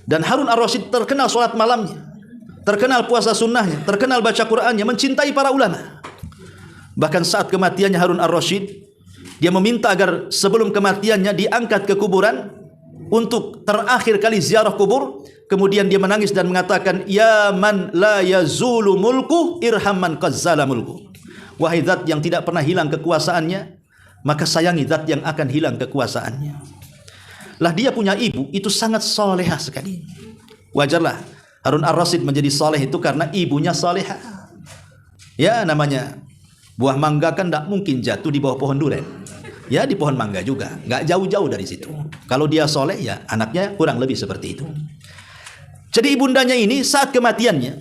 Dan Harun ar-Rasyid terkenal sholat malamnya, terkenal puasa sunnahnya, terkenal baca Qur'annya, mencintai para ulama. Bahkan saat kematiannya Harun ar-Rasyid, dia meminta agar sebelum kematiannya diangkat ke kuburan untuk terakhir kali ziarah kubur. Kemudian dia menangis dan mengatakan, ya man la yazulu mulku irham man qazzala mulku. Wahai zat yang tidak pernah hilang kekuasaannya, maka sayangi zat yang akan hilang kekuasaannya. Lah dia punya ibu itu sangat solehah sekali. Wajarlah Harun ar-Rasyid menjadi soleh itu karena ibunya solehah. Ya, namanya buah mangga kan tidak mungkin jatuh di bawah pohon duren. Ya, di pohon mangga juga, nggak jauh-jauh dari situ. Kalau dia soleh, ya anaknya kurang lebih seperti itu. Jadi ibundanya ini saat kematiannya,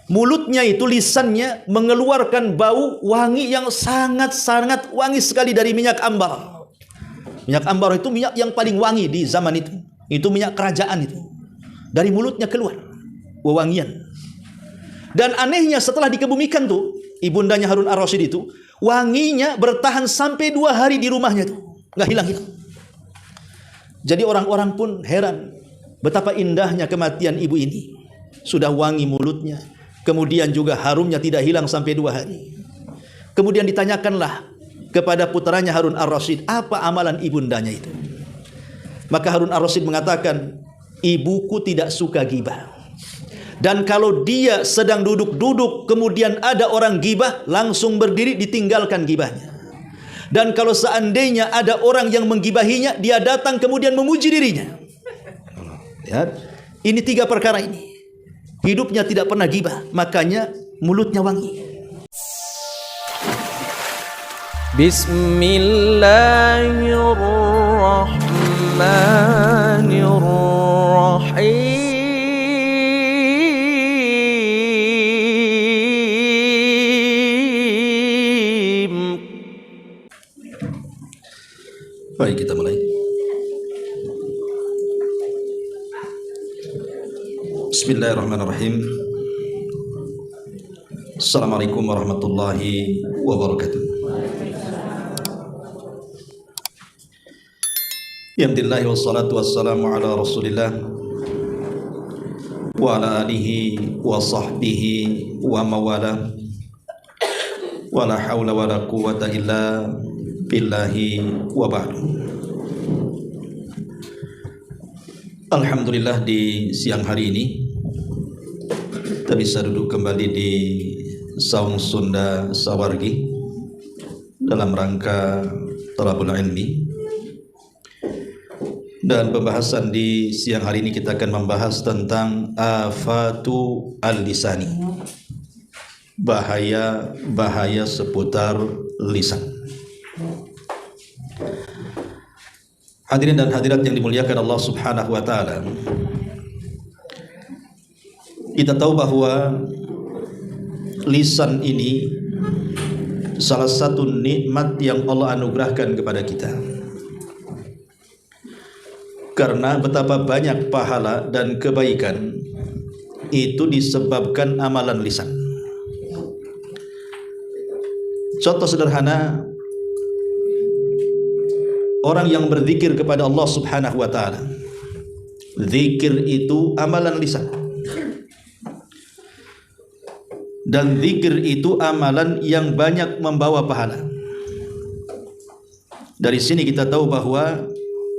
mulutnya itu, lisannya mengeluarkan bau wangi yang sangat-sangat wangi sekali dari minyak ambar. Minyak ambar itu minyak yang paling wangi di zaman itu. Itu minyak kerajaan itu. Dari mulutnya keluar wewangian. Dan anehnya setelah dikebumikan tuh, ibundanya Harun ar-Rasyid itu, wanginya bertahan sampai 2 hari di rumahnya tuh, nggak hilang-hilang. Jadi orang-orang pun heran betapa indahnya kematian ibu ini. Sudah wangi mulutnya, kemudian juga harumnya tidak hilang sampai 2 hari. Kemudian ditanyakanlah kepada putranya Harun ar-Rasyid, apa amalan ibundanya itu? Maka Harun ar-Rasyid mengatakan, ibuku tidak suka gibah. Dan kalau dia sedang duduk-duduk kemudian ada orang gibah, langsung berdiri ditinggalkan gibahnya. Dan kalau seandainya ada orang yang menggibahinya, dia datang kemudian memuji dirinya. Ya, ini 3 perkara ini. Hidupnya tidak pernah gibah, makanya mulutnya wangi. Bismillahirrahmanirrahim. Baik, kita mulai. Bismillahirrahmanirrahim. Assalamualaikum warahmatullahi wabarakatuh. Alhamdulillah wassalatu wassalamu ala Rasulillah wa ala alihi wa sahbihi wa mawala. Wa la hawla wa la quwwata illa billahi wa ba'du. Alhamdulillah di siang hari ini kita bisa duduk kembali di Saung Sunda Sawargi dalam rangka Thalabul Ilmi. Dan pembahasan di siang hari ini kita akan membahas tentang afatu al-lisani, bahaya seputar lisan. Hadirin dan hadirat yang dimuliakan Allah Subhanahu wa taala. Kita tahu bahwa lisan ini salah satu nikmat yang Allah anugerahkan kepada kita. Karena betapa banyak pahala dan kebaikan itu disebabkan amalan lisan. Contoh sederhana, orang yang berzikir kepada Allah Subhanahu wa taala. Zikir itu amalan lisan. Dan zikir itu amalan yang banyak membawa pahala. Dari sini kita tahu bahwa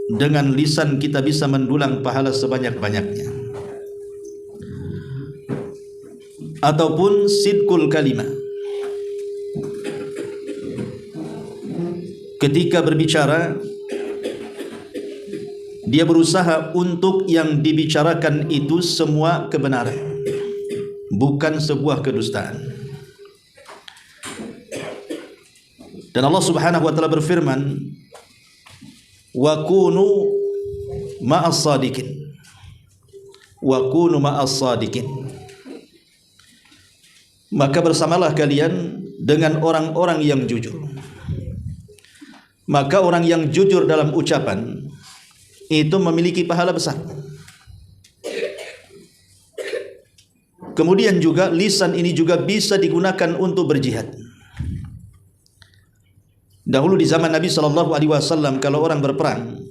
dengan lisan kita bisa mendulang pahala sebanyak-banyaknya. Ataupun sidqul kalimah. Ketika berbicara, dia berusaha untuk yang dibicarakan itu semua kebenaran, bukan sebuah kedustaan. Dan Allah Subhanahu wa taala berfirman, wa kunu ma'as sadiqin. Wa kunu ma'as sadiqin. Maka bersamalah kalian dengan orang-orang yang jujur. Maka orang yang jujur dalam ucapan itu memiliki pahala besar. Kemudian juga lisan ini juga bisa digunakan untuk berjihad. Dahulu di zaman Nabi SAW, kalau orang berperang,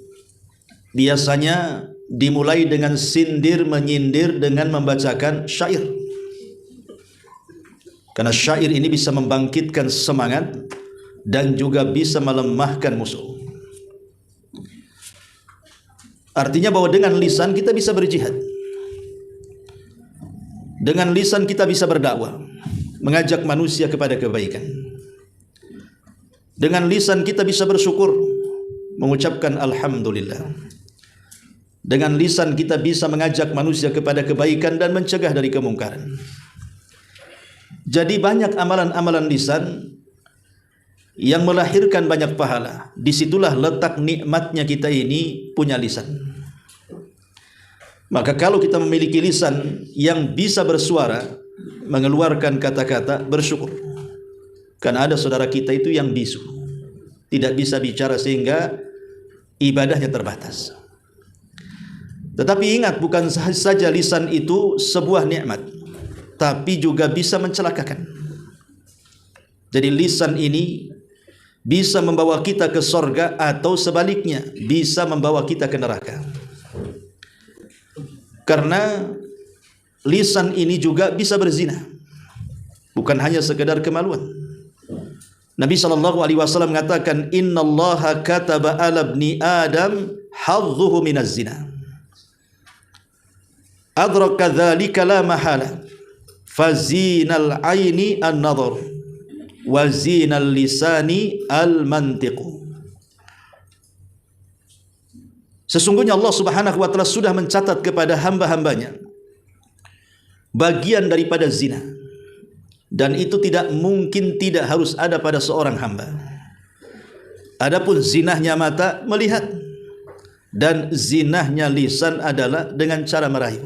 biasanya dimulai dengan sindir menyindir dengan membacakan syair. Karena syair ini bisa membangkitkan semangat dan juga bisa melemahkan musuh. Artinya bahwa dengan lisan kita bisa berjihad. Dengan lisan kita bisa berdakwah, mengajak manusia kepada kebaikan. Dengan lisan kita bisa bersyukur, mengucapkan alhamdulillah. Dengan lisan kita bisa mengajak manusia kepada kebaikan dan mencegah dari kemungkaran. Jadi banyak amalan-amalan lisan yang melahirkan banyak pahala. Disitulah letak nikmatnya kita ini punya lisan. Maka kalau kita memiliki lisan yang bisa bersuara, mengeluarkan kata-kata, bersyukur. Karena ada saudara kita itu yang bisu, tidak bisa bicara sehingga ibadahnya terbatas. Tetapi ingat, bukan saja lisan itu sebuah nikmat, tapi juga bisa mencelakakan. Jadi lisan ini bisa membawa kita ke sorga atau sebaliknya, bisa membawa kita ke neraka. Karena lisan ini juga bisa berzina, bukan hanya sekedar kemaluan. Nabi SAW mengatakan, innallaha kataba ala ibni adam hadzuhu minaz zina, adraka dzalika la mahala, fazinal aini an-nadhar wa zinal lisani al-mantiq. Sesungguhnya Allah Subhanahu wa taala sudah mencatat kepada hamba-hambanya bagian daripada zina, dan itu tidak mungkin tidak harus ada pada seorang hamba. Adapun zinahnya mata melihat, dan zinahnya lisan adalah dengan cara merayu.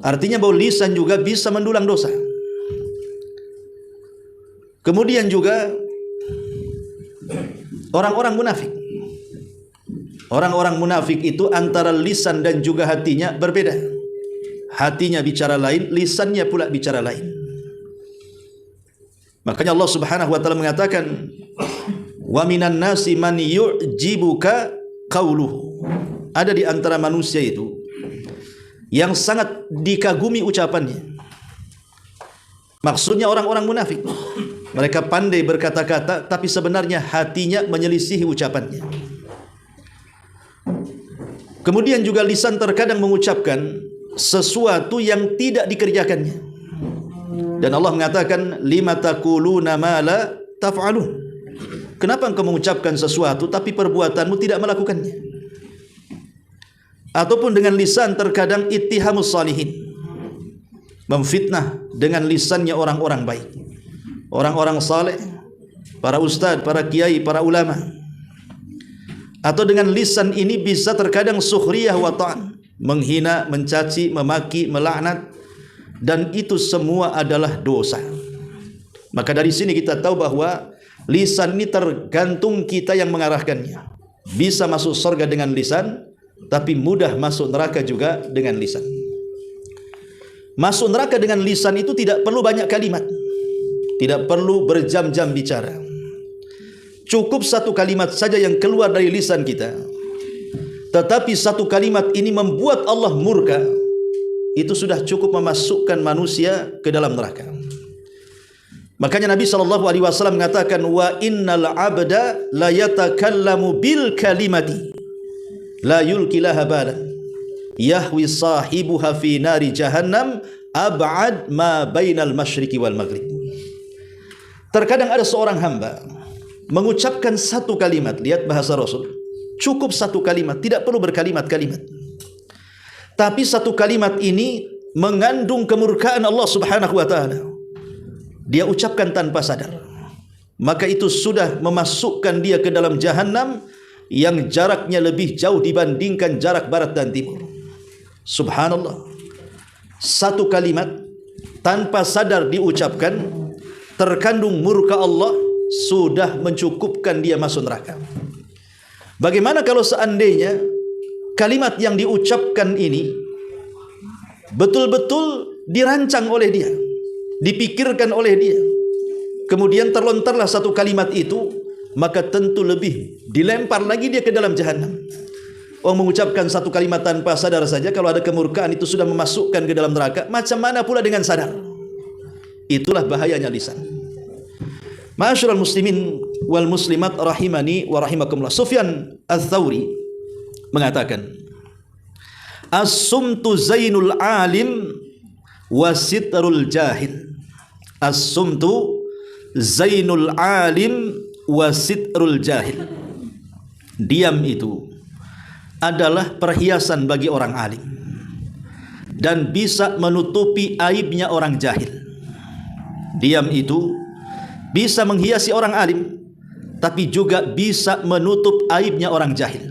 Artinya bahwa lisan juga bisa mendulang dosa. Kemudian juga orang-orang munafik. Orang-orang munafik itu antara lisan dan juga hatinya berbeda. Hatinya bicara lain, lisannya pula bicara lain. Makanya Allah Subhanahu wa taala mengatakan, wa minan nasi man yu'jibuka qauluhu. Ada di antara manusia itu yang sangat dikagumi ucapannya. Maksudnya orang-orang munafik. Mereka pandai berkata-kata, tapi sebenarnya hatinya menyelisihi ucapannya. Kemudian juga lisan terkadang mengucapkan sesuatu yang tidak dikerjakannya. Dan Allah mengatakan, lima taquluna ma la taf'alun. Kenapa engkau mengucapkan sesuatu tapi perbuatanmu tidak melakukannya? Ataupun dengan lisan terkadang ittihamus salihin, memfitnah dengan lisannya orang-orang baik, orang-orang saleh, para ustadz, para kiai, para ulama. Atau dengan lisan ini bisa terkadang sukhriyah wa ta'an, menghina, mencaci, memaki, melaknat, dan itu semua adalah dosa. Maka dari sini kita tahu bahwa lisan ini tergantung kita yang mengarahkannya. Bisa masuk surga dengan lisan, tapi mudah masuk neraka juga dengan lisan. Masuk neraka dengan lisan itu tidak perlu banyak kalimat, tidak perlu berjam-jam bicara. Cukup satu kalimat saja yang keluar dari lisan kita, tetapi satu kalimat ini membuat Allah murka, itu sudah cukup memasukkan manusia ke dalam neraka. Makanya Nabi SAW mengatakan, wa innal abda la yatakallamu bil kalimati la yulkilaha balan yahwi sahibuha fi nari jahannam ab'ad ma bainal masyriqi wal maghrib. Terkadang ada seorang hamba mengucapkan satu kalimat, lihat bahasa Rasul, cukup satu kalimat, tidak perlu berkalimat-kalimat. Tapi satu kalimat ini mengandung kemurkaan Allah Subhanahu wa taala. Dia ucapkan tanpa sadar, maka itu sudah memasukkan dia ke dalam jahanam yang jaraknya lebih jauh dibandingkan jarak barat dan timur. Subhanallah. Satu kalimat tanpa sadar diucapkan, terkandung murka Allah, sudah mencukupkan dia masuk neraka. Bagaimana kalau seandainya kalimat yang diucapkan ini betul-betul dirancang oleh dia, dipikirkan oleh dia, kemudian terlontarlah satu kalimat itu, maka tentu lebih dilempar lagi dia ke dalam jahanam. Orang mengucapkan satu kalimat tanpa sadar saja, kalau ada kemurkaan itu sudah memasukkan ke dalam neraka. Macam mana pula dengan sadar? Itulah bahayanya lisan. Ma'asyiral muslimin wal muslimat rahimani wa rahimakumullah. Sufyan Ats-Tsauri mengatakan, as-sumtu zainul alim wa sitrul jahil. As-sumtu zainul alim wa sitrul jahil. Diam itu adalah perhiasan bagi orang alim dan bisa menutupi aibnya orang jahil. Diam itu bisa menghiasi orang alim, tapi juga bisa menutup aibnya orang jahil.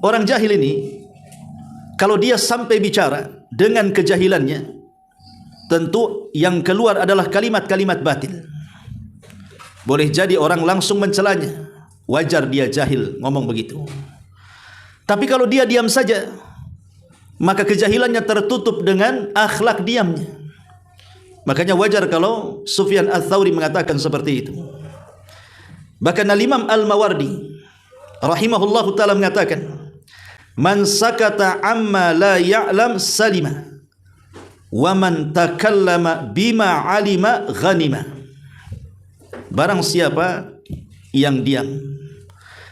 Orang jahil ini, kalau dia sampai bicara dengan kejahilannya, tentu yang keluar adalah kalimat-kalimat batil. Boleh jadi orang langsung mencelanya. Wajar dia jahil ngomong begitu. Tapi kalau dia diam saja, maka kejahilannya tertutup dengan akhlak diamnya. Makanya wajar kalau Sufyan Ats-Tsauri mengatakan seperti itu. Bahkan Al-Imam Al-Mawardi rahimahullahu ta'ala mengatakan, man sakata amma la ya'lam salima, wa man takallama bima alima ghanima. Barang siapa yang diam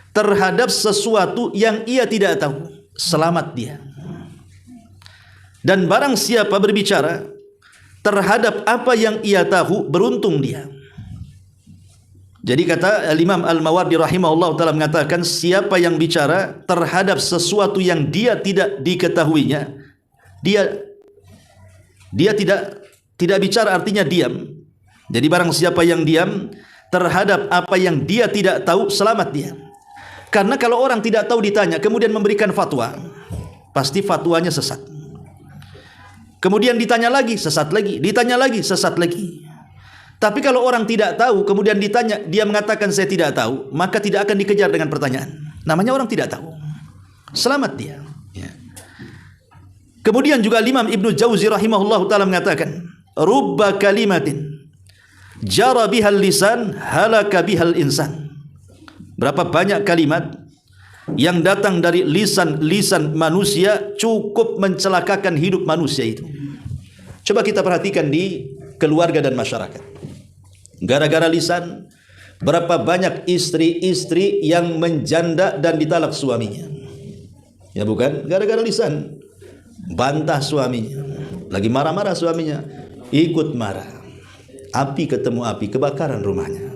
terhadap sesuatu yang ia tidak tahu, selamat dia. Dan barang siapa berbicara terhadap apa yang ia tahu, beruntung dia. Jadi kata Imam Al-Mawardi rahimahullah ta'ala mengatakan, siapa yang bicara terhadap sesuatu yang dia tidak diketahuinya, dia tidak bicara, artinya diam. Jadi barang siapa yang diam terhadap apa yang dia tidak tahu, selamat dia. Karena kalau orang tidak tahu ditanya kemudian memberikan fatwa, pasti fatwanya sesat. Kemudian ditanya lagi, sesat lagi, ditanya lagi, sesat lagi. Tapi kalau orang tidak tahu kemudian ditanya, dia mengatakan saya tidak tahu, maka tidak akan dikejar dengan pertanyaan. Namanya orang tidak tahu, selamat dia. Kemudian juga Imam Ibnu Jauzi rahimahullah ta'ala mengatakan, rubba kalimatin jara bihal lisan halaka bihal insan. Berapa banyak kalimat yang datang dari lisan manusia cukup mencelakakan hidup manusia itu. Coba kita perhatikan di keluarga dan masyarakat. Gara-gara lisan, berapa banyak istri-istri yang menjanda dan ditalak suaminya. Ya bukan? Gara-gara lisan. Bantah suaminya, lagi marah-marah suaminya, ikut marah. Api ketemu api, kebakaran rumahnya.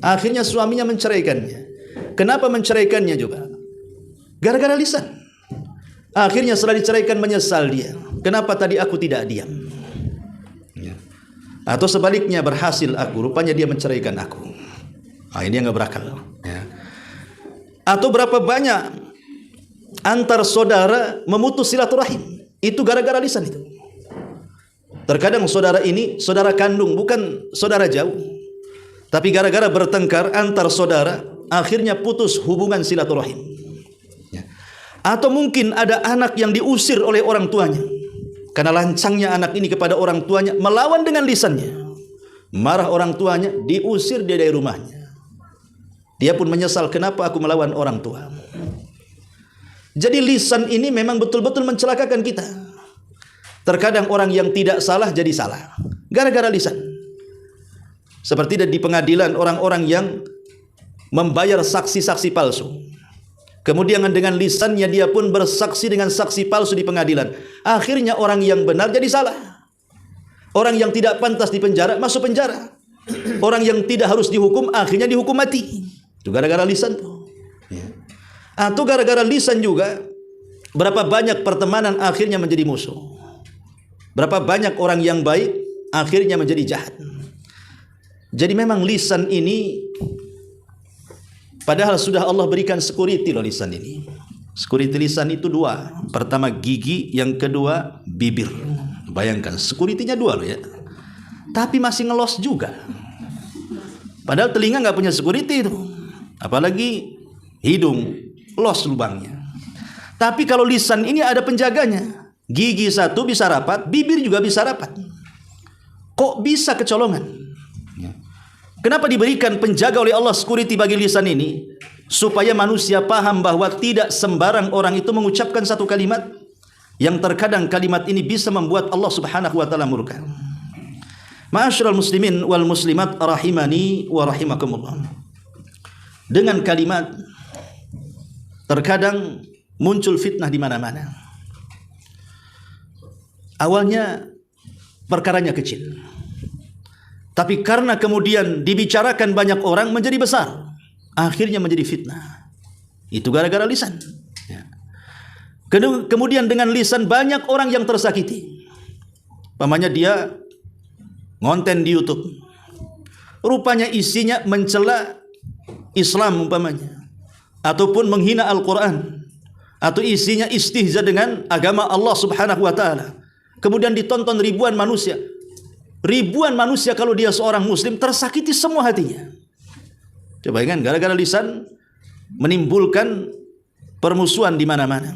Akhirnya suaminya menceraikannya. Kenapa menceraikannya juga? Gara-gara lisan. Akhirnya setelah diceraikan menyesal dia. Kenapa tadi aku tidak diam? Atau sebaliknya, berhasil aku, rupanya dia menceraikan aku. Ini yang gak berakal. Atau berapa banyak antar saudara memutus silaturahim, itu gara-gara lisan itu. Terkadang saudara ini saudara kandung, bukan saudara jauh, tapi gara-gara bertengkar antar saudara akhirnya putus hubungan silaturahim. Atau mungkin ada anak yang diusir oleh orang tuanya karena lancangnya anak ini kepada orang tuanya, melawan dengan lisannya. Marah orang tuanya, diusir dia dari rumahnya. Dia pun menyesal, kenapa aku melawan orang tua. Jadi lisan ini memang betul-betul mencelakakan kita. Terkadang orang yang tidak salah jadi salah gara-gara lisan. Seperti di pengadilan, orang-orang yang membayar saksi-saksi palsu, kemudian dengan lisannya dia pun bersaksi dengan saksi palsu di pengadilan. Akhirnya orang yang benar jadi salah. Orang yang tidak pantas dipenjara masuk penjara. Orang yang tidak harus dihukum akhirnya dihukum mati. Itu gara-gara lisan. Atau gara-gara lisan juga, berapa banyak pertemanan akhirnya menjadi musuh. Berapa banyak orang yang baik akhirnya menjadi jahat. Jadi memang lisan ini, padahal sudah Allah berikan security loh lisan ini. Security lisan itu dua. Pertama gigi, yang kedua bibir. Bayangkan, security-nya dua loh ya. Tapi masih ngelos juga. Padahal telinga nggak punya security itu. Apalagi hidung, los lubangnya. Tapi kalau lisan ini ada penjaganya. Gigi satu bisa rapat, bibir juga bisa rapat. Kok bisa kecolongan? Kenapa diberikan penjaga oleh Allah security bagi lisan ini? supaya manusia paham bahwa tidak sembarang orang itu mengucapkan satu kalimat yang terkadang kalimat ini bisa membuat Allah Subhanahu wa taala murka. Ma'asyiral muslimin wal muslimat rahimani wa rahimakumullah. Dengan kalimat terkadang muncul fitnah di mana-mana. Awalnya perkaranya kecil, tapi karena kemudian dibicarakan banyak orang menjadi besar, akhirnya menjadi fitnah. Itu gara-gara lisan. Kemudian dengan lisan banyak orang yang tersakiti. Umpamanya dia ngonten di YouTube, rupanya isinya mencela Islam umpamanya, ataupun menghina Al-Quran, atau isinya istihza dengan agama Allah Subhanahu wa taala. Kemudian ditonton ribuan manusia. Ribuan manusia kalau dia seorang muslim tersakiti semua hatinya. Coba ingat, gara-gara lisan menimbulkan permusuhan di mana-mana.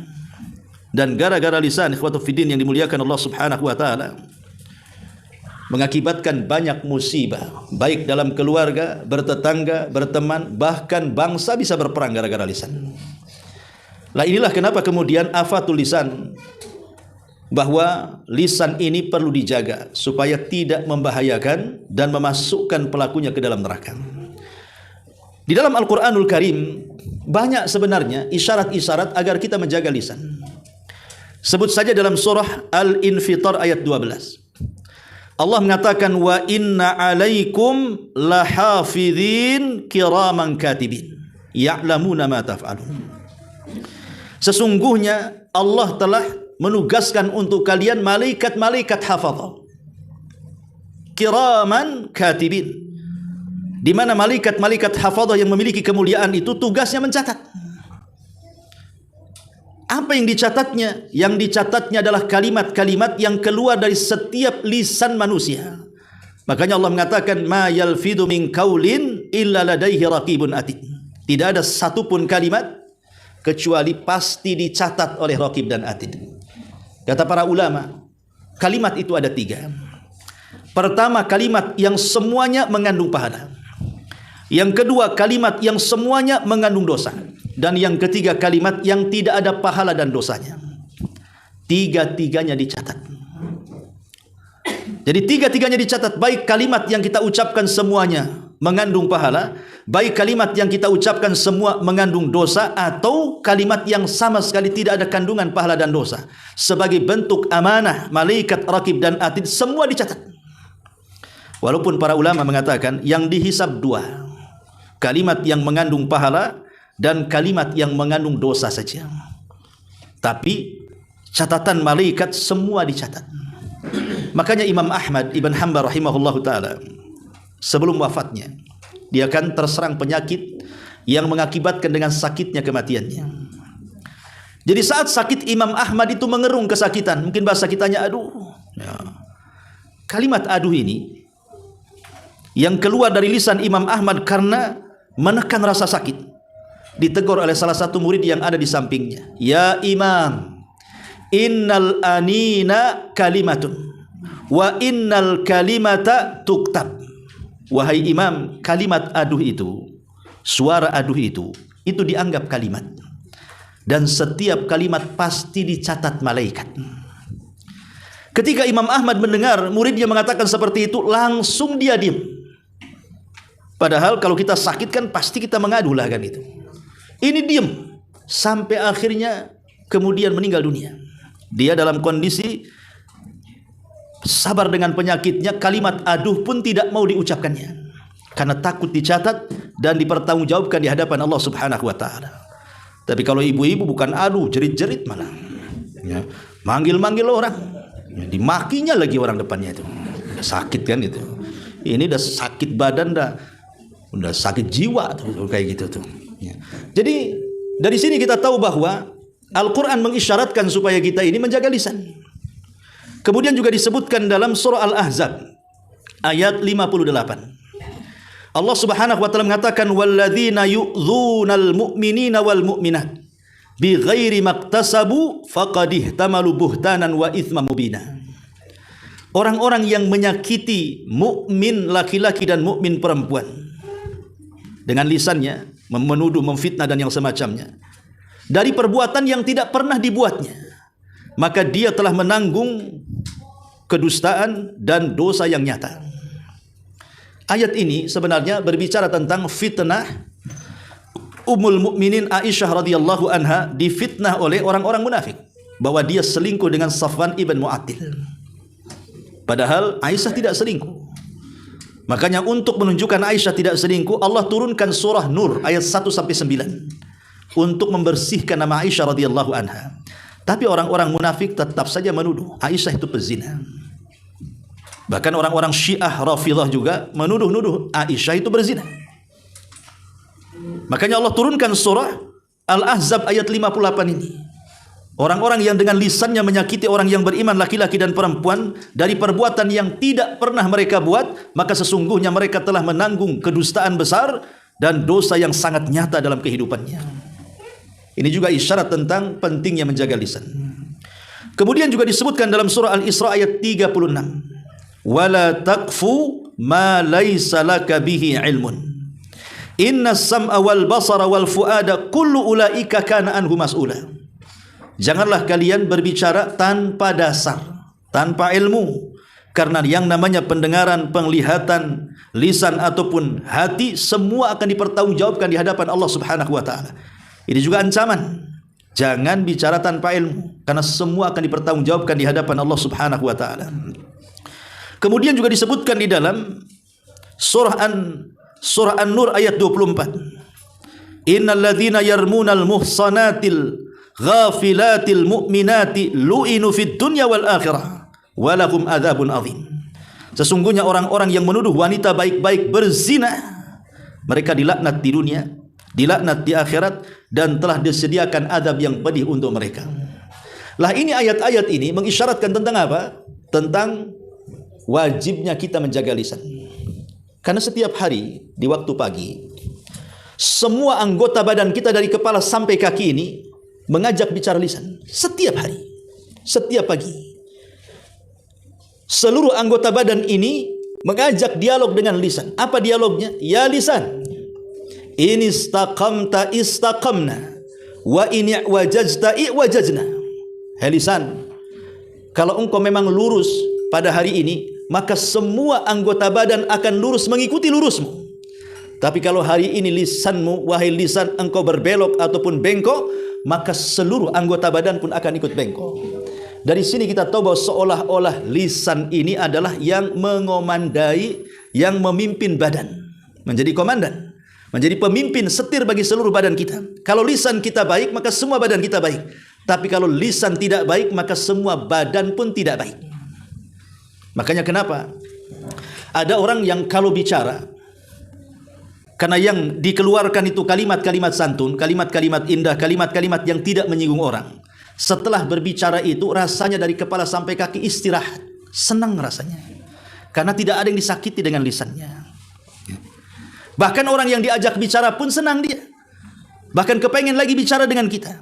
Dan gara-gara lisan, ikhwatu fiddin yang dimuliakan Allah Subhanahu wa taala, mengakibatkan banyak musibah, baik dalam keluarga, bertetangga, berteman, bahkan bangsa bisa berperang gara-gara lisan. Lah inilah kenapa kemudian afatul lisan, bahwa lisan ini perlu dijaga supaya tidak membahayakan dan memasukkan pelakunya ke dalam neraka. Di dalam Al-Qur'anul Karim banyak sebenarnya isyarat-isyarat agar kita menjaga lisan. Sebut saja dalam surah Al-Infitar ayat 12. Allah mengatakan, wa inna alaikum lahafidhin kiraman katibin ya'lamuna ma taf'alun. Sesungguhnya Allah telah menugaskan untuk kalian malaikat-malaikat hafadhah kiraman katibin, di mana malaikat-malaikat hafadhah yang memiliki kemuliaan itu tugasnya mencatat. Apa yang dicatatnya? Yang dicatatnya adalah kalimat-kalimat yang keluar dari setiap lisan manusia. Makanya Allah mengatakan, ma yalfidu min qaulin illa ladaihi raqibun atid. Tidak ada satupun kalimat kecuali pasti dicatat oleh raqib dan atid. Kata para ulama, kalimat itu ada 3. Pertama, kalimat yang semuanya mengandung pahala. Yang kedua, kalimat yang semuanya mengandung dosa. Dan yang ketiga, kalimat yang tidak ada pahala dan dosanya. Tiga-tiganya dicatat. Jadi tiga-tiganya dicatat. Baik kalimat yang kita ucapkan semuanya mengandung pahala, baik kalimat yang kita ucapkan semua mengandung dosa, atau kalimat yang sama sekali tidak ada kandungan pahala dan dosa. Sebagai bentuk amanah, malaikat raqib dan atid semua dicatat. Walaupun para ulama mengatakan yang dihisab 2. Kalimat yang mengandung pahala dan kalimat yang mengandung dosa saja. Tapi catatan malaikat semua dicatat. Makanya Imam Ahmad Ibn Hanbal rahimahullahu ta'ala, sebelum wafatnya, dia akan terserang penyakit yang mengakibatkan dengan sakitnya kematiannya. Jadi saat sakit, Imam Ahmad itu mengerung kesakitan. Mungkin bahasa kitanya aduh. Ya. Kalimat aduh ini yang keluar dari lisan Imam Ahmad karena menekan rasa sakit. Ditegur oleh salah satu murid yang ada di sampingnya. Ya Imam, innal anina kalimatun wa innal kalimata tuktab. Wahai Imam, kalimat aduh itu, suara aduh itu dianggap kalimat. Dan setiap kalimat pasti dicatat malaikat. Ketika Imam Ahmad mendengar muridnya mengatakan seperti itu, langsung dia diam. Padahal kalau kita sakit kan pasti kita mengadu lah kan itu. Ini diam sampai akhirnya kemudian meninggal dunia. Dia dalam kondisi sabar dengan penyakitnya, kalimat aduh pun tidak mau diucapkannya karena takut dicatat dan dipertanggungjawabkan di hadapan Allah Subhanahu wa taala. Tapi kalau ibu-ibu bukan aduh, jerit-jerit malah. Ya, manggil-manggil orang. Ya, dimakinya lagi orang depannya itu. Udah sakit kan itu. Ini udah sakit badan, udah sakit jiwa tuh kayak gitu tuh. Ya. Jadi dari sini kita tahu bahwa Al-Quran mengisyaratkan supaya kita ini menjaga lisan. Kemudian juga disebutkan dalam surah Al-Ahzab ayat 58. Allah Subhanahu wa taala mengatakan, walladzina yu'dzunal mu'minina wal mu'minat bighairi maktasabu faqad ihtamalu buhtanan wa itsman mubina. Orang-orang yang menyakiti mukmin laki-laki dan mukmin perempuan dengan lisannya, menuduh, memfitnah dan yang semacamnya, dari perbuatan yang tidak pernah dibuatnya, maka dia telah menanggung kedustaan dan dosa yang nyata. Ayat ini sebenarnya berbicara tentang fitnah Ummul Mukminin Aisyah radhiyallahu anha difitnah oleh orang-orang munafik bahwa dia selingkuh dengan Safwan ibn Mu'attil. Padahal Aisyah tidak selingkuh. Makanya untuk menunjukkan Aisyah tidak selingkuh, Allah turunkan surah Nur ayat 1 sampai 9 untuk membersihkan nama Aisyah radhiyallahu anha. Tapi orang-orang munafik tetap saja menuduh Aisyah itu pezina. Bahkan orang-orang Syiah Rafidhah juga menuduh-nuduh Aisyah itu berzina. Makanya Allah turunkan surah Al-Ahzab ayat 58 ini. Orang-orang yang dengan lisannya menyakiti orang yang beriman laki-laki dan perempuan dari perbuatan yang tidak pernah mereka buat, maka sesungguhnya mereka telah menanggung kedustaan besar dan dosa yang sangat nyata dalam kehidupannya. Ini juga isyarat tentang pentingnya menjaga lisan. Kemudian juga disebutkan dalam surah Al-Isra ayat 36. Wala taqfu ma laysa laka bihi ilmun. Inna sam'a wal basara wal fuada kullu ulaika kana anhu mas'ula. Janganlah kalian berbicara tanpa dasar, tanpa ilmu, karena yang namanya pendengaran, penglihatan, lisan ataupun hati semua akan dipertanggungjawabkan di hadapan Allah Subhanahu wa taala. Ini juga ancaman. Jangan bicara tanpa ilmu, karena semua akan dipertanggungjawabkan di hadapan Allah Subhanahu wa taala. Kemudian juga disebutkan di dalam surah An-Nur ayat 24. Innal ladzina yarmunal muhsanatil ghafilatil mu'minati lu'inu fid dunya wal akhirah walahum adzabun adzim. Sesungguhnya orang-orang yang menuduh wanita baik-baik berzina, mereka dilaknat di dunia, dilaknat di akhirat, dan telah disediakan azab yang pedih untuk mereka. Lah ini ayat-ayat ini mengisyaratkan tentang apa? Tentang wajibnya kita menjaga lisan. Karena setiap hari di waktu pagi, semua anggota badan kita dari kepala sampai kaki ini mengajak bicara lisan. Setiap hari, setiap pagi, seluruh anggota badan ini mengajak dialog dengan lisan. Apa dialognya? Ya lisan, in istaqamta istaqamna wa in wajajta iwajajna. Hai lisan, kalau engkau memang lurus pada hari ini, maka semua anggota badan akan lurus mengikuti lurusmu. Tapi kalau hari ini lisanmu, wahai lisan, engkau berbelok ataupun bengkok, maka seluruh anggota badan pun akan ikut bengkok. Dari sini kita tahu bahwa seolah-olah lisan ini adalah yang mengomandai, yang memimpin badan, menjadi komandan, menjadi pemimpin setir bagi seluruh badan kita. Kalau lisan kita baik, maka semua badan kita baik. Tapi kalau lisan tidak baik, maka semua badan pun tidak baik. Makanya kenapa ada orang yang kalau bicara, karena yang dikeluarkan itu kalimat-kalimat santun, kalimat-kalimat indah, kalimat-kalimat yang tidak menyinggung orang. Setelah berbicara itu rasanya dari kepala sampai kaki istirahat, senang rasanya. Karena tidak ada yang disakiti dengan lisannya. Bahkan orang yang diajak bicara pun senang dia. Bahkan kepengen lagi bicara dengan kita.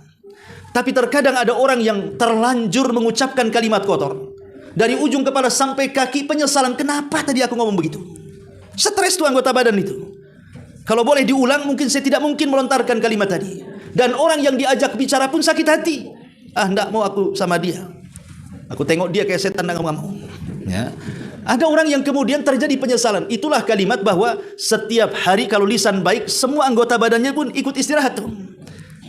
Tapi terkadang ada orang yang terlanjur mengucapkan kalimat kotor. Dari ujung kepala sampai kaki penyesalan. Kenapa tadi aku ngomong begitu? Stres tuh anggota badan itu. Kalau boleh diulang, mungkin saya tidak mungkin melontarkan kalimat tadi. Dan orang yang diajak bicara pun sakit hati. Enggak mau aku sama dia. Aku tengok dia kayak setan, enggak mau. Ya. Ada orang yang kemudian terjadi penyesalan. Itulah kalimat bahwa setiap hari kalau lisan baik, semua anggota badannya pun ikut istirahat tuh.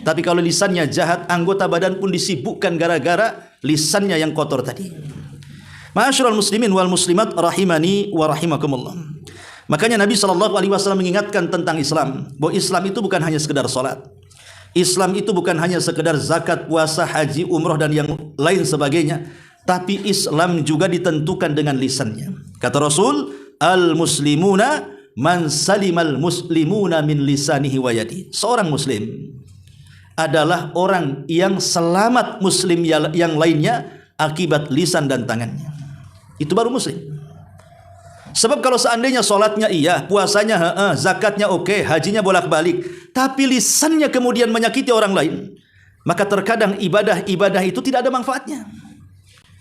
Tapi kalau lisannya jahat, anggota badan pun disibukkan gara-gara lisannya yang kotor tadi. Ma'asyiral muslimin wal muslimat rahimani wa rahimakumullah. Makanya Nabi SAW mengingatkan tentang Islam, bahwa Islam itu bukan hanya sekedar salat. Islam itu bukan hanya sekedar zakat, puasa, haji, umroh dan yang lain sebagainya, tapi Islam juga ditentukan dengan lisannya. Kata Rasul, al-muslimuna man salimal muslimuna min lisanihi wa yadihi. Seorang muslim adalah orang yang selamat muslim yang lainnya akibat lisan dan tangannya. Itu baru muslim. Sebab kalau seandainya solatnya iya, puasanya zakatnya oke, hajinya bolak-balik, tapi lisannya kemudian menyakiti orang lain, maka terkadang ibadah-ibadah itu tidak ada manfaatnya.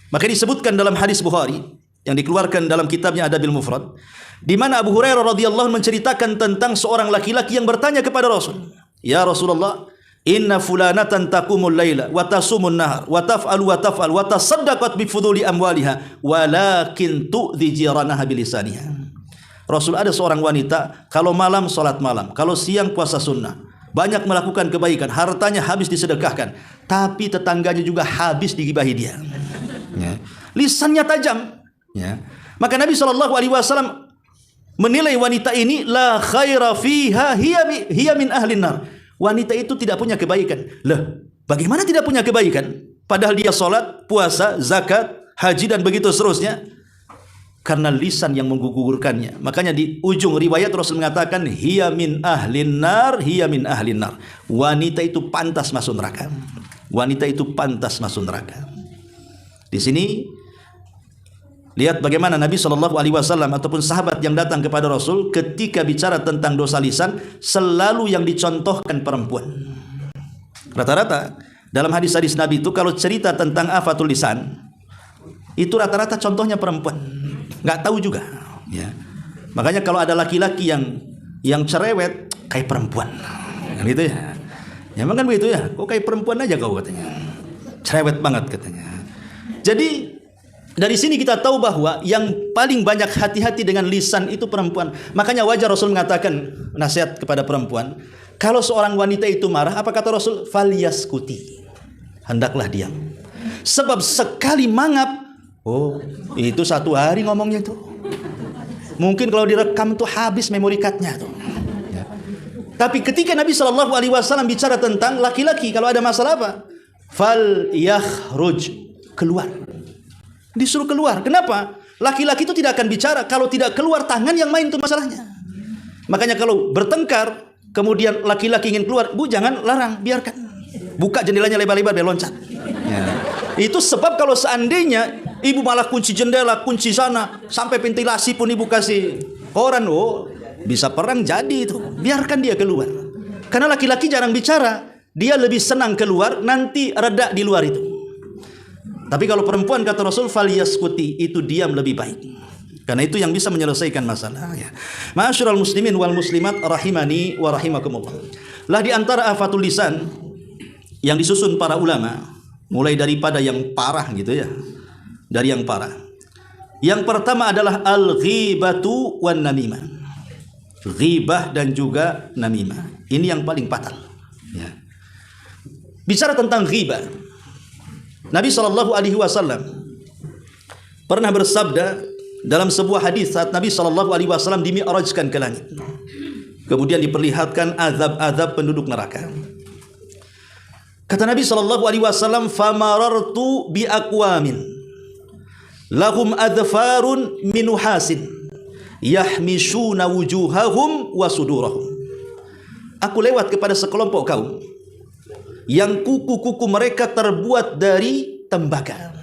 Maka disebutkan dalam hadis Bukhari yang dikeluarkan dalam kitabnya Adabil Mufrad, di mana Abu Hurairah radhiyallahu anhu menceritakan tentang seorang laki-laki yang bertanya kepada Rasul, "Ya Rasulullah, inna fulanatan taqumul laila wa tasumun nahar wa taf'alu wa taf'al wa tasaddaqat bi fuduli amwaliha walakin tu'dhi jiranaha bilisaniha." Rasul, ada seorang wanita kalau malam salat malam, kalau siang puasa sunnah, banyak melakukan kebaikan, hartanya habis disedekahkan, tapi tetangganya juga habis digibahi dia. Ya. Lisannya tajam. Ya. Maka Nabi SAW menilai wanita ini la khaira fiha hiya min ahlin nar. Wanita itu tidak punya kebaikan. Lah, bagaimana tidak punya kebaikan? Padahal dia salat, puasa, zakat, haji dan begitu seterusnya. Karena lisan yang menggugurkannya. Makanya di ujung riwayat Rasul mengatakan hiya min ahlin nar, hiya min ahlin nar. Wanita itu pantas masuk neraka. Wanita itu pantas masuk neraka. Di sini lihat bagaimana Nabi SAW ataupun sahabat yang datang kepada Rasul ketika bicara tentang dosa lisan selalu yang dicontohkan perempuan. Rata-rata dalam hadis-hadis Nabi itu kalau cerita tentang afatul lisan itu rata-rata contohnya perempuan. Nggak tahu juga. Ya. Makanya kalau ada laki-laki yang cerewet kayak perempuan, kan gitu ya. Ya memang kan begitu ya. Kok kayak perempuan aja kau katanya. Cerewet banget katanya. Jadi dari sini kita tahu bahwa yang paling banyak hati-hati dengan lisan itu perempuan. Makanya wajar Rasul mengatakan nasihat kepada perempuan. Kalau seorang wanita itu marah, apa kata Rasul? Falyaskuti. Hendaklah diam. Sebab sekali mangap, oh itu satu hari ngomongnya itu. Mungkin kalau direkam tuh habis memory cardnya tuh. Ya. Tapi ketika Nabi SAW bicara tentang laki-laki kalau ada masalah apa? Fal yakhruj, keluar. Disuruh keluar. Kenapa? Laki-laki itu tidak akan bicara kalau tidak keluar tangan yang main itu masalahnya. Makanya kalau bertengkar kemudian laki-laki ingin keluar, bu jangan larang, biarkan. Buka jendelanya lebar-lebar biar loncat. Ya. Itu sebab kalau seandainya ibu malah kunci jendela, kunci sana, sampai ventilasi pun ibu kasih koran, oh bisa perang jadi itu. Biarkan dia keluar. Karena laki-laki jarang bicara, dia lebih senang keluar, nanti reda di luar itu. Tapi kalau perempuan kata Rasul falyaskuti, itu diam lebih baik. Karena itu yang bisa menyelesaikan masalah. Ya. Ma'asyiral muslimin wal muslimat rahimani wa rahimakumullah. Lah di antara afatul lisan yang disusun para ulama, mulai daripada yang parah gitu ya. Dari yang parah. Yang pertama adalah al-ghibatu wan namimah. Ghibah dan juga namimah. Ini yang paling fatal. Ya. Bicara tentang ghibah, Nabi SAW pernah bersabda dalam sebuah hadis saat Nabi SAW dimi'rajkan ke langit. Kemudian diperlihatkan azab-azab penduduk neraka. Kata Nabi SAW, "Famarartu bi aqwamin lahum adfarun min nuhasin yahmishuna wujuhahum wa sudurahum." Aku lewat kepada sekelompok kaum yang kuku-kuku mereka terbuat dari tembaga.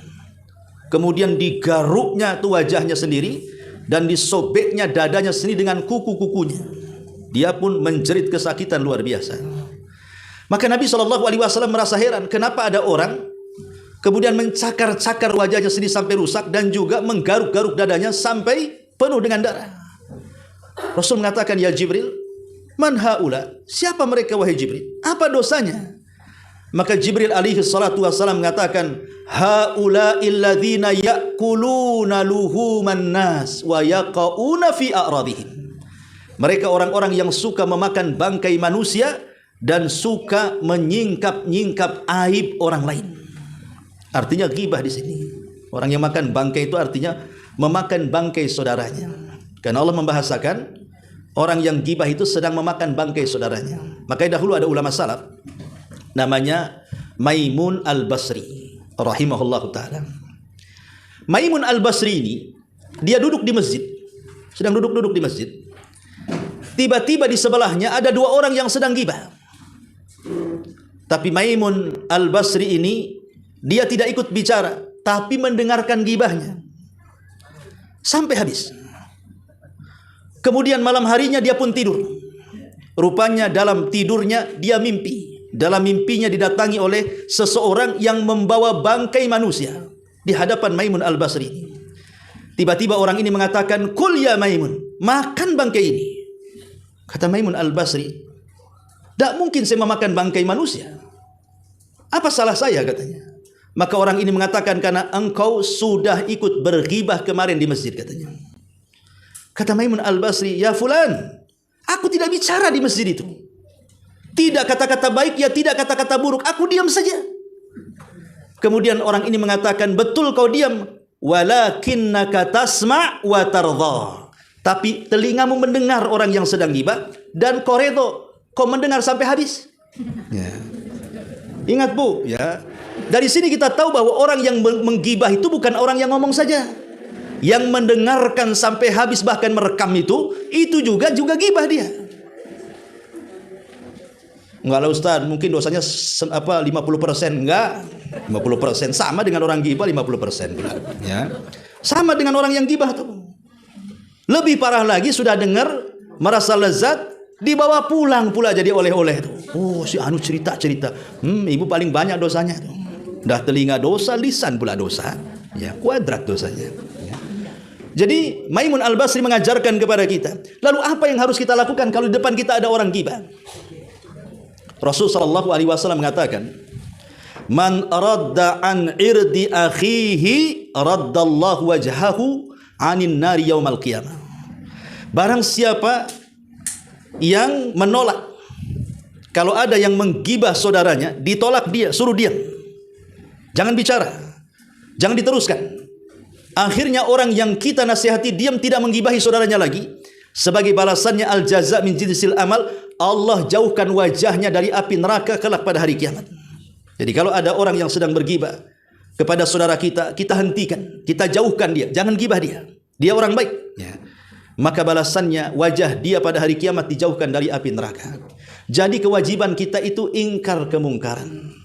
Kemudian digaruknya tuh wajahnya sendiri dan disobeknya dadanya sendiri dengan kuku-kukunya. Dia pun menjerit kesakitan luar biasa. Maka Nabi SAW merasa heran, kenapa ada orang kemudian mencakar-cakar wajahnya sendiri sampai rusak dan juga menggaruk-garuk dadanya sampai penuh dengan darah. Rasul mengatakan, "Ya Jibril, man haula? Siapa mereka wahai Jibril? Apa dosanya?" Maka Jibril alaihi salatu wassalam mengatakan, "Haula'il ladzina ya'kuluna luhuman nas wa yaqauna fi a'radihim." Mereka orang-orang yang suka memakan bangkai manusia dan suka menyingkap-nyingkap aib orang lain. Artinya ghibah di sini. Orang yang makan bangkai itu artinya memakan bangkai saudaranya. Karena Allah membahasakan orang yang ghibah itu sedang memakan bangkai saudaranya. Makanya dahulu ada ulama salaf namanya Maimun Al-Basri rahimahullahu ta'ala. Maimun Al-Basri ini dia duduk di masjid, sedang duduk-duduk di masjid. Tiba-tiba di sebelahnya ada dua orang yang sedang ghibah. Tapi Maimun Al-Basri ini dia tidak ikut bicara, tapi mendengarkan ghibahnya sampai habis. Kemudian malam harinya dia pun tidur. Rupanya dalam tidurnya dia mimpi. Dalam mimpinya didatangi oleh seseorang yang membawa bangkai manusia di hadapan Maimun Al-Basri. Tiba-tiba orang ini mengatakan, "Qul ya Maimun, makan bangkai ini. Kata Maimun Al-Basri, tidak mungkin saya memakan bangkai manusia. Apa salah saya, katanya. Maka orang ini mengatakan, karena engkau sudah ikut berghibah kemarin di masjid, katanya. Kata Maimun Al-Basri, ya fulan, aku tidak bicara di masjid itu. Tidak kata-kata baik, ya tidak kata-kata buruk. Aku diam saja. Kemudian orang ini mengatakan, betul kau diam. Walakinnaka tasma' wa tardha. Tapi telingamu mendengar orang yang sedang ghibah, dan kau redha, kau mendengar sampai habis. Ya. Ingat bu, ya. Dari sini kita tahu bahwa orang yang menggibah itu bukan orang yang ngomong saja. Yang mendengarkan sampai habis bahkan merekam itu juga gibah dia. Enggak lah Ustaz, mungkin dosanya 50%, enggak. 50% sama dengan orang gibah 50% pula, ya. Sama dengan orang yang gibah tuh. Lebih parah lagi, sudah dengar merasa lezat, dibawa pulang pula jadi oleh-oleh tuh. Oh, si anu cerita-cerita. Ibu paling banyak dosanya tuh. Dah telinga dosa, lisan pula dosa. Ya, kuadrat dosanya. Ya. Jadi Maimun Al-Basri mengajarkan kepada kita, lalu apa yang harus kita lakukan kalau di depan kita ada orang gibah? Rasul sallallahu alaihi wasallam mengatakan, "Man radda an irdi akhihi raddallahu wajhahu 'anin nari yaumal qiyamah." Barang siapa yang menolak, kalau ada yang menggibah saudaranya, ditolak dia, suruh diam. Jangan bicara. Jangan diteruskan. Akhirnya orang yang kita nasihati diam, tidak menggibahi saudaranya lagi. Sebagai balasannya al-jaza min jinsil amal, Allah jauhkan wajahnya dari api neraka kelak pada hari kiamat. Jadi kalau ada orang yang sedang bergibah kepada saudara kita, kita hentikan, kita jauhkan dia, jangan gibah dia. Dia orang baik, ya. Maka balasannya wajah dia pada hari kiamat dijauhkan dari api neraka. Jadi kewajiban kita itu ingkar kemungkaran.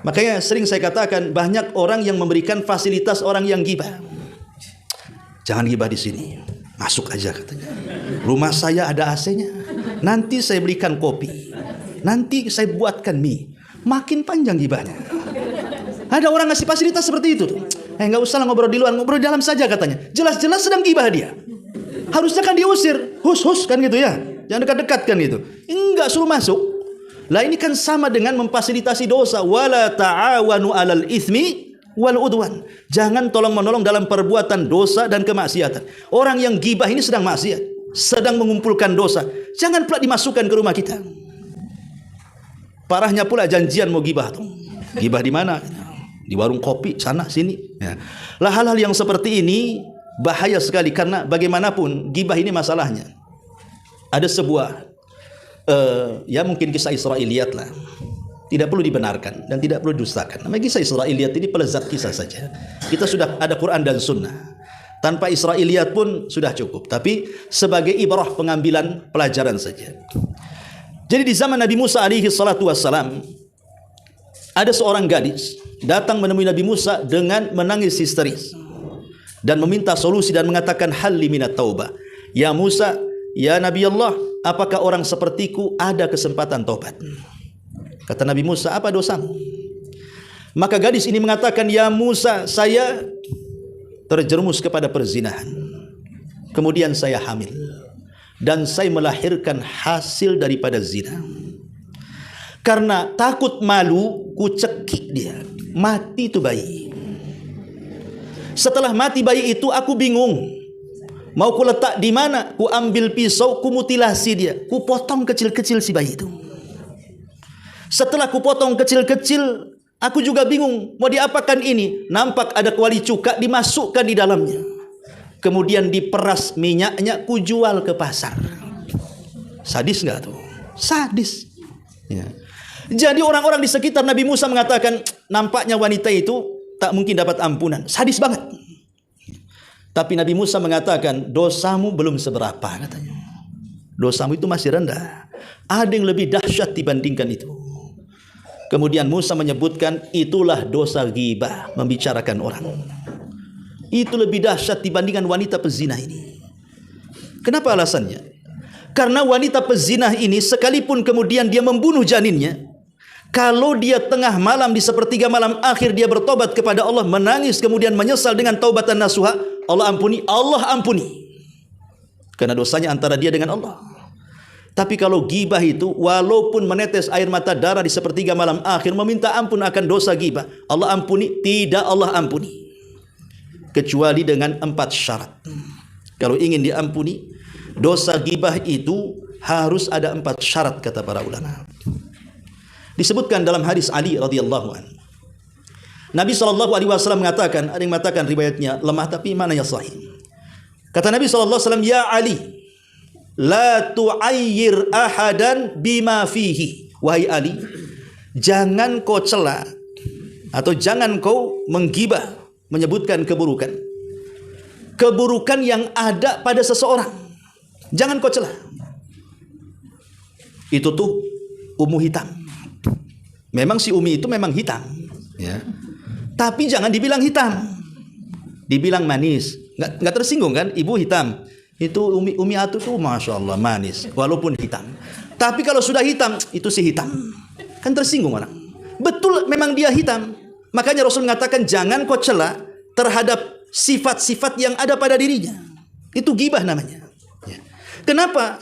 Makanya sering saya katakan, banyak orang yang memberikan fasilitas orang yang gibah. Jangan gibah di sini. Masuk aja katanya. Rumah saya ada AC-nya. Nanti saya belikan kopi. Nanti saya buatkan mie. Makin panjang gibahnya. Ada orang ngasih fasilitas seperti itu tuh. Nggak usah lah ngobrol di luar, ngobrol di dalam saja katanya. Jelas-jelas sedang gibah dia. Harusnya kan diusir. Hus kan gitu ya. Jangan dekat-dekat kan gitu. Enggak, suruh masuk. Lah ini kan sama dengan memfasilitasi dosa. Wala ta'awanu 'alal itsmi wal udwan. Jangan tolong-menolong dalam perbuatan dosa dan kemaksiatan. Orang yang gibah ini sedang maksiat, sedang mengumpulkan dosa. Jangan pula dimasukkan ke rumah kita. Parahnya pula janjian mau gibah tuh. Gibah di mana? Di warung kopi sana sini. Ya. Lah hal-hal yang seperti ini bahaya sekali, karena bagaimanapun gibah ini masalahnya. Ada sebuah ya mungkin kisah Israiliyat lah. Tidak perlu dibenarkan dan tidak perlu didustakan. Namanya kisah Israiliyat ini pelezat kisah saja. Kita sudah ada Quran dan Sunnah. Tanpa Israiliyat pun sudah cukup. Tapi sebagai ibrah, pengambilan pelajaran saja. Jadi di zaman Nabi Musa alaihi salatu wassalam, ada seorang gadis datang menemui Nabi Musa dengan menangis histeris dan meminta solusi dan mengatakan, halli minat taubah. Ya Musa, ya Nabi Allah, apakah orang sepertiku ada kesempatan taubat? Kata Nabi Musa, apa dosamu? Maka gadis ini mengatakan, ya Musa, saya terjerumus kepada perzinahan. Kemudian saya hamil. Dan saya melahirkan hasil daripada zina. Karena takut malu, ku cekik dia. Mati itu bayi. Setelah mati bayi itu, aku bingung. Mau ku letak di mana? Ku ambil pisau, ku mutilasi dia. Ku potong kecil-kecil si bayi itu. Setelah ku potong kecil-kecil, aku juga bingung. Mau diapakan ini? Nampak ada kuali cuka dimasukkan di dalamnya. Kemudian diperas minyaknya, ku jual ke pasar. Sadis nggak tuh? Sadis. Ya. Jadi orang-orang di sekitar Nabi Musa mengatakan, nampaknya wanita itu tak mungkin dapat ampunan. Sadis banget. Tapi Nabi Musa mengatakan, dosamu belum seberapa katanya. Dosamu itu masih rendah. Ada yang lebih dahsyat dibandingkan itu. Kemudian Musa menyebutkan, itulah dosa ghibah, membicarakan orang. Itu lebih dahsyat dibandingkan wanita pezina ini. Kenapa alasannya? Karena wanita pezina ini sekalipun kemudian dia membunuh janinnya, kalau dia tengah malam di sepertiga malam akhir dia bertobat kepada Allah, menangis kemudian menyesal dengan taubatan nasuha, Allah ampuni, Allah ampuni. karena dosanya antara dia dengan Allah. Tapi kalau gibah itu, walaupun menetes air mata darah di sepertiga malam akhir, meminta ampun akan dosa gibah, Allah ampuni? Tidak Allah ampuni, kecuali dengan 4 syarat. Kalau ingin diampuni dosa gibah itu harus ada 4 syarat, kata para ulama. Disebutkan dalam hadis Ali radhiyallahu anhu, Nabi SAW mengatakan, ada yang mengatakan riwayatnya lemah tapi maknanya sahih. Kata Nabi SAW, ya Ali, la tu'ayyir ahadan bima fihi. Wahai Ali, jangan kau cela atau jangan kau menggibah, menyebutkan keburukan yang ada pada seseorang. Jangan kau cela. Itu tuh Ummu hitam. Memang si Umi itu memang hitam, ya. Tapi jangan dibilang hitam, dibilang manis. Nggak tersinggung kan? Ibu hitam. Itu Umi Atu tuh Masya Allah manis, walaupun hitam. Tapi kalau sudah hitam, itu si hitam. Kan tersinggung orang. Betul memang dia hitam. Makanya Rasul mengatakan jangan kau cela terhadap sifat-sifat yang ada pada dirinya. Itu gibah namanya. Ya. Kenapa?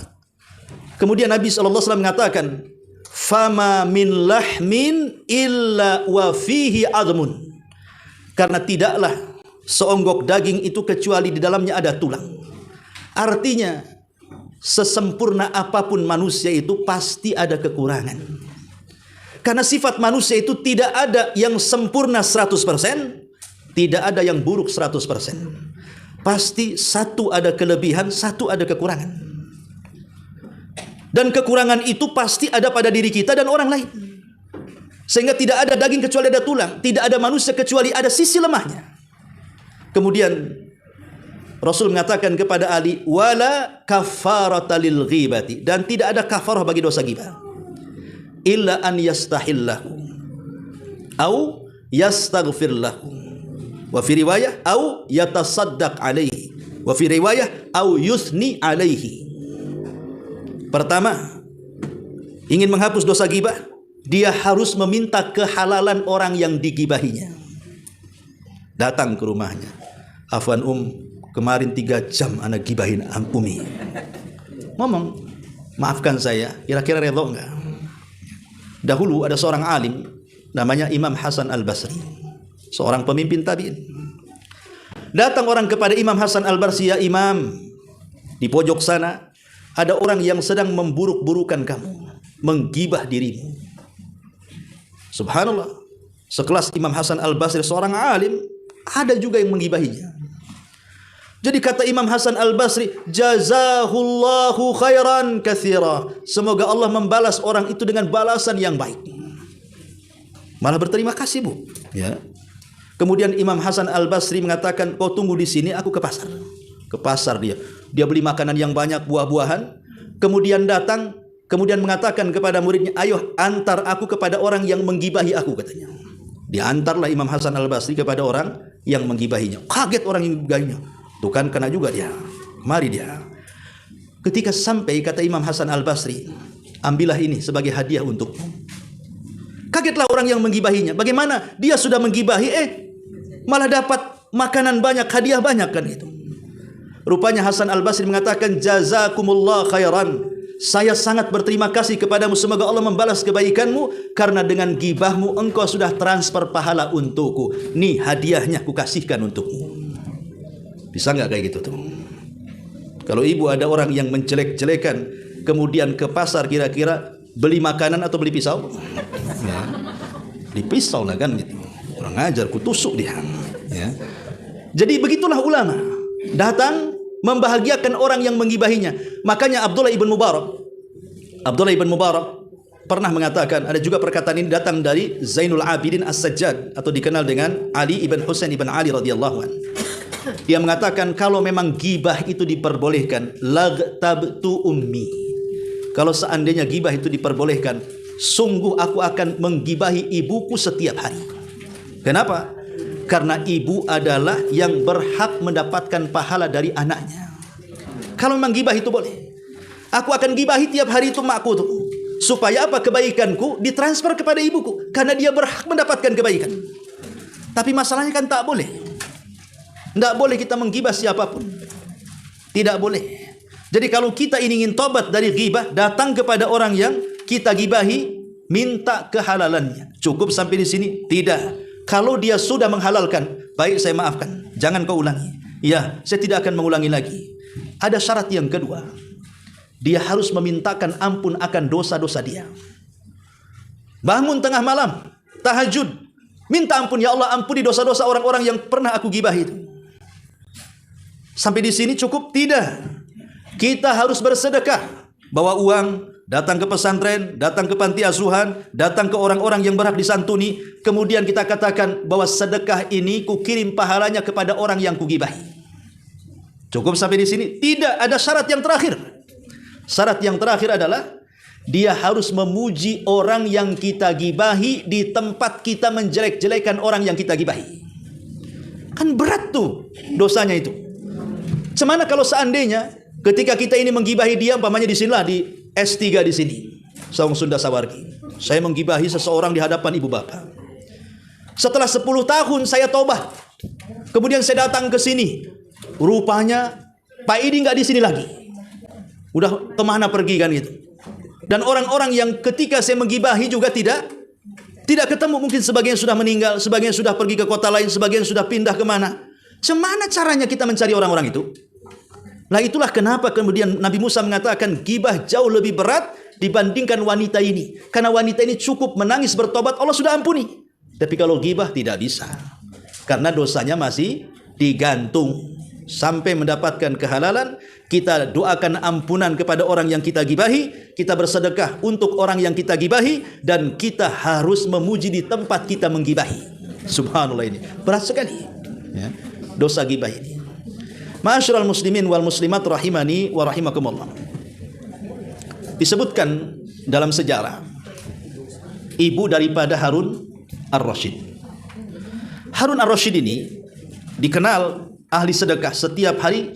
Kemudian Nabi SAW mengatakan, fama min lahmin illa wa fihi admun. Karena tidaklah seonggok daging itu kecuali di dalamnya ada tulang. Artinya sesempurna apapun manusia itu pasti ada kekurangan. Karena sifat manusia itu tidak ada yang sempurna 100%, tidak ada yang buruk 100%. Pasti satu ada kelebihan, satu ada kekurangan. Dan kekurangan itu pasti ada pada diri kita dan orang lain. Sehingga tidak ada daging kecuali ada tulang, tidak ada manusia kecuali ada sisi lemahnya. Kemudian Rasul mengatakan kepada Ali, wala kafarata lil ghibati, dan tidak ada kafarah bagi dosa ghibah, illa an yastahillahu au yastaghfirlahu, wa fi riwayah au yatasaddaq alaihi, wa fi riwayah au yusni alaihi. Pertama, ingin menghapus dosa ghibah, dia harus meminta kehalalan orang yang digibahinya. Datang ke rumahnya, afwan kemarin 3 jam anak gibahin Umi. Ngomong, maafkan saya, kira-kira redha enggak? Dahulu ada seorang alim namanya Imam Hasan Al-Basri, seorang pemimpin tabi'in. Datang orang kepada Imam Hasan Al-Basri, ya Imam, di pojok sana ada orang yang sedang memburuk-burukan kamu, menggibah dirimu. Subhanallah, sekelas Imam Hasan Al-Basri, seorang alim, ada juga yang menggibahinya. Jadi kata Imam Hasan Al-Basri, jazahullahu khairan katsira. Semoga Allah membalas orang itu dengan balasan yang baik. Malah berterima kasih, Bu. Ya. Kemudian Imam Hasan Al-Basri mengatakan, kau tunggu di sini, aku ke pasar. Ke pasar dia. Dia beli makanan yang banyak, buah-buahan. Kemudian datang, kemudian mengatakan kepada muridnya, ayo antar aku kepada orang yang menggibahi aku, katanya. Diantarlah Imam Hasan Al-Basri kepada orang yang menggibahinya. Kaget orang yang menggibahinya. Tuh kan kena juga dia. Mari dia. Ketika sampai, kata Imam Hasan Al-Basri, ambillah ini sebagai hadiah untukmu. Kagetlah orang yang menggibahinya. Bagaimana? Dia sudah menggibahi, malah dapat makanan banyak, hadiah banyak kan itu. Rupanya Hasan Al-Basri mengatakan, jazakumullah khairan. Saya sangat berterima kasih kepadamu. Semoga Allah membalas kebaikanmu. Karena dengan gibahmu engkau sudah transfer pahala untukku. Nih hadiahnya ku kasihkan untukmu. Bisa nggak kayak gitu tuh? Kalau ibu ada orang yang menjelek-jelekan, kemudian ke pasar kira-kira beli makanan atau beli pisau? Ya, beli pisau lah kan gitu. Kurang ajar, ku tusuk dia. Ya. Jadi begitulah ulama datang membahagiakan orang yang menggibahinya. Makanya Abdullah ibn Mubarak pernah mengatakan, ada juga perkataan ini datang dari Zainul Abidin As-Sajjad atau dikenal dengan Ali ibn Husain ibn Ali radhiyallahu anhu. Dia mengatakan, kalau memang gibah itu diperbolehkan, lagtabtu ummi. Kalau seandainya gibah itu diperbolehkan, sungguh aku akan menggibahi ibuku setiap hari. Kenapa? Karena ibu adalah yang berhak mendapatkan pahala dari anaknya. Kalau memang gibah itu boleh, aku akan gibahi tiap hari itu makku tuh. Supaya apa? Kebaikanku ditransfer kepada ibuku, karena dia berhak mendapatkan kebaikan. Tapi masalahnya kan tak boleh. Tidak boleh kita menggibah siapapun. Tidak boleh. Jadi kalau kita ingin tobat dari ghibah, datang kepada orang yang kita gibahi, minta kehalalannya. Cukup sampai di sini? Tidak. Kalau dia sudah menghalalkan, baik saya maafkan, jangan kau ulangi. Ya, saya tidak akan mengulangi lagi. Ada syarat yang kedua. Dia harus memintakan ampun akan dosa-dosa dia. Bangun tengah malam, tahajud, minta ampun, ya Allah ampuni dosa-dosa orang-orang yang pernah aku gibahi itu. Sampai di sini cukup? Tidak. Kita harus bersedekah, bawa uang, datang ke pesantren, datang ke panti asuhan, datang ke orang-orang yang berhak disantuni. Kemudian kita katakan bahwa sedekah ini kukirim pahalanya kepada orang yang kugibahi. Cukup sampai di sini? Tidak, ada syarat yang terakhir. Syarat yang terakhir adalah dia harus memuji orang yang kita gibahi di tempat kita menjelek-jelekan orang yang kita gibahi. Kan berat tuh dosanya itu. Cemana kalau seandainya ketika kita ini menggibahi dia, umpamanya di sinilah di S3 di sini, Saung Sunda Sawargi. Saya menggibahi seseorang di hadapan ibu bapak. Setelah 10 tahun saya tobat. Kemudian saya datang ke sini. Rupanya Pak Idi nggak di sini lagi. Udah kemana pergi kan gitu. Dan orang-orang yang ketika saya menggibahi juga tidak ketemu. Mungkin sebagian sudah meninggal, sebagian sudah pergi ke kota lain, sebagian sudah pindah kemana. Cemana caranya kita mencari orang-orang itu? Nah itulah kenapa kemudian Nabi Musa mengatakan gibah jauh lebih berat dibandingkan wanita ini. Karena wanita ini cukup menangis bertobat, Allah sudah ampuni. Tapi kalau gibah tidak bisa. Karena dosanya masih digantung. Sampai mendapatkan kehalalan, kita doakan ampunan kepada orang yang kita gibahi, kita bersedekah untuk orang yang kita gibahi, dan kita harus memuji di tempat kita menggibahi. Subhanallah, ini berat sekali ya, dosa gibah ini. Ma'asyiral muslimin wal muslimat rahimani wa rahimakumullah. Disebutkan dalam sejarah ibu daripada Harun ar-Rasyid. Harun ar-Rasyid ini dikenal ahli sedekah. Setiap hari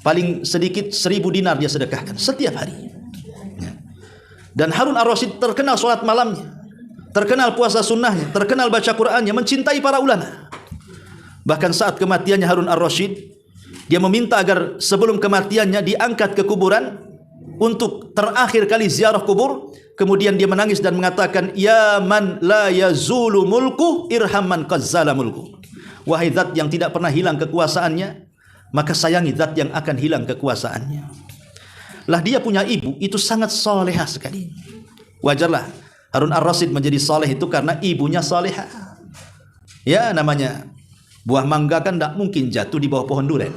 paling sedikit 1000 dinar dia sedekahkan setiap hari. Dan Harun ar-Rasyid terkenal sholat malamnya, terkenal puasa sunnahnya, terkenal baca Qur'annya, mencintai para ulama. Bahkan saat kematiannya Harun ar-Rasyid, dia meminta agar sebelum kematiannya diangkat ke kuburan untuk terakhir kali ziarah kubur. Kemudian dia menangis dan mengatakan, ya man la yazulu mulku irham man qazzala mulku. Wahai zat yang tidak pernah hilang kekuasaannya, maka sayangi zat yang akan hilang kekuasaannya. Lah dia punya ibu itu sangat salehah sekali. Wajarlah Harun ar-Rasyid menjadi saleh itu karena ibunya salehah. Ya, namanya buah mangga kan tidak mungkin jatuh di bawah pohon durian.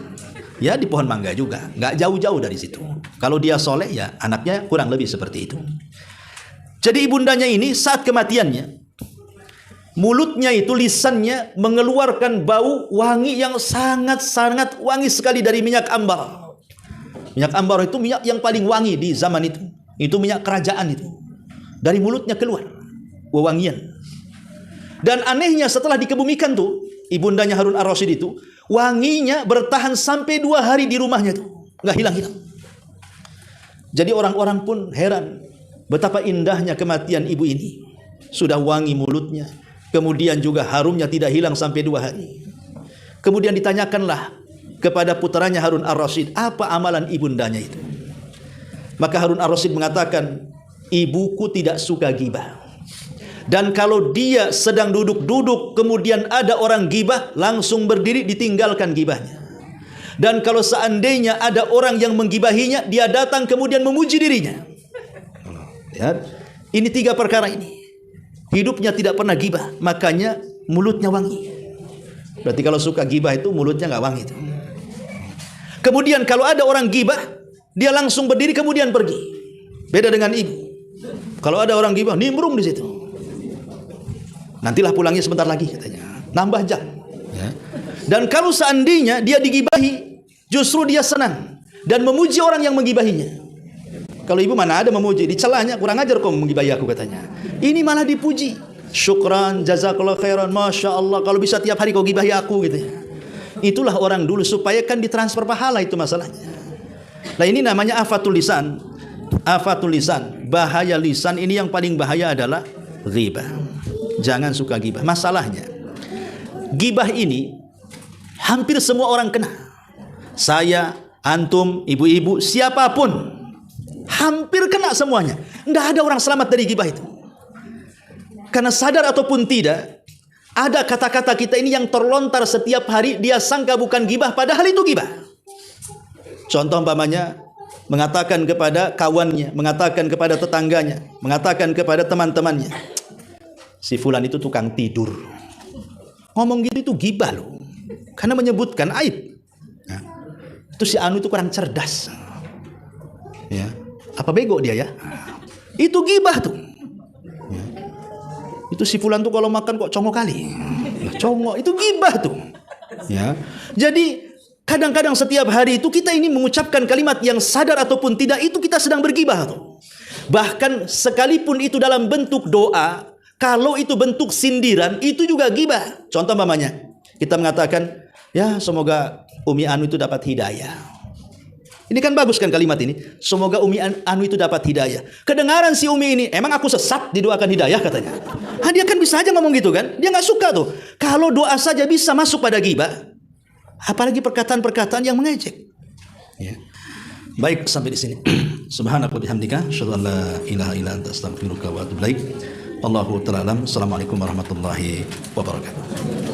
Ya di pohon mangga juga, nggak jauh-jauh dari situ. Kalau dia soleh ya anaknya kurang lebih seperti itu. Jadi ibundanya ini saat kematiannya, mulutnya itu, lisannya mengeluarkan bau wangi yang sangat-sangat wangi sekali dari minyak ambar. Minyak ambar itu minyak yang paling wangi di zaman itu. Itu minyak kerajaan itu. Dari mulutnya keluar wewangian. Dan anehnya setelah dikebumikan tuh, ibundanya Harun ar-Rasyid itu, wanginya bertahan sampai 2 hari di rumahnya tuh, nggak hilang-hilang. Jadi orang-orang pun heran betapa indahnya kematian ibu ini. Sudah wangi mulutnya, kemudian juga harumnya tidak hilang sampai 2 hari. Kemudian ditanyakanlah kepada putranya Harun ar-Rasyid, apa amalan ibundanya itu? Maka Harun ar-Rasyid mengatakan, ibuku tidak suka gibah. Dan kalau dia sedang duduk-duduk, kemudian ada orang gibah, langsung berdiri ditinggalkan gibahnya. Dan kalau seandainya ada orang yang menggibahinya, dia datang kemudian memuji dirinya. Ya, ini 3 perkara ini. Hidupnya tidak pernah gibah, makanya mulutnya wangi. Berarti kalau suka gibah itu mulutnya nggak wangi itu. Kemudian kalau ada orang gibah, dia langsung berdiri kemudian pergi. Beda dengan ibu. Kalau ada orang gibah, nimbrung di situ. Nantilah pulangnya sebentar lagi katanya, nambah jam ya. Dan kalau seandainya dia digibahi, justru dia senang dan memuji orang yang menggibahinya. Kalau ibu mana ada memuji, dicelanya, kurang ajar kau menggibahi aku katanya. Ini malah dipuji, syukran, jazakallah khairan, masya Allah, kalau bisa tiap hari kau gibahi aku gitu ya. Itulah orang dulu, supaya kan ditransfer pahala, itu masalahnya. Nah ini namanya afatul lisan. Afatul lisan, bahaya lisan ini yang paling bahaya adalah ghibah. Jangan suka gibah. Masalahnya, gibah ini hampir semua orang kena. Saya, antum, ibu-ibu, siapapun, hampir kena semuanya. Tidak ada orang selamat dari gibah itu. Karena sadar ataupun tidak, ada kata-kata kita ini yang terlontar setiap hari, dia sangka bukan gibah, padahal itu gibah. Contoh umpamanya, mengatakan kepada kawannya, mengatakan kepada tetangganya, mengatakan kepada teman-temannya, si fulan itu tukang tidur. Ngomong gitu itu gibah loh, karena menyebutkan aib. Nah, itu si anu itu kurang cerdas. Ya, apa bego dia ya? Itu gibah tuh. Ya. Itu si fulan tuh kalau makan kok congok kali. Ya, congok itu gibah tuh. Ya. Jadi kadang-kadang setiap hari itu kita ini mengucapkan kalimat yang sadar ataupun tidak, itu kita sedang bergibah tuh. Bahkan sekalipun itu dalam bentuk doa, kalau itu bentuk sindiran, itu juga gibah. Contoh mamanya, kita mengatakan, ya semoga Umi Anu itu dapat hidayah. Ini kan bagus kan kalimat ini. Semoga Umi Anu itu dapat hidayah. Kedengaran si Umi ini, emang aku sesat didoakan hidayah katanya. Ah, dia kan bisa aja ngomong gitu kan. Dia nggak suka tuh. Kalau doa saja bisa masuk pada gibah, apalagi perkataan-perkataan yang mengejek. Ya. Baik, sampai di sini. Subhanaka wa bihamdika, asyhadu an la ilaha illa anta, astaghfiruka wa atubu ilaik. Allahu ta'ala alam. Assalamualaikum warahmatullahi wabarakatuh.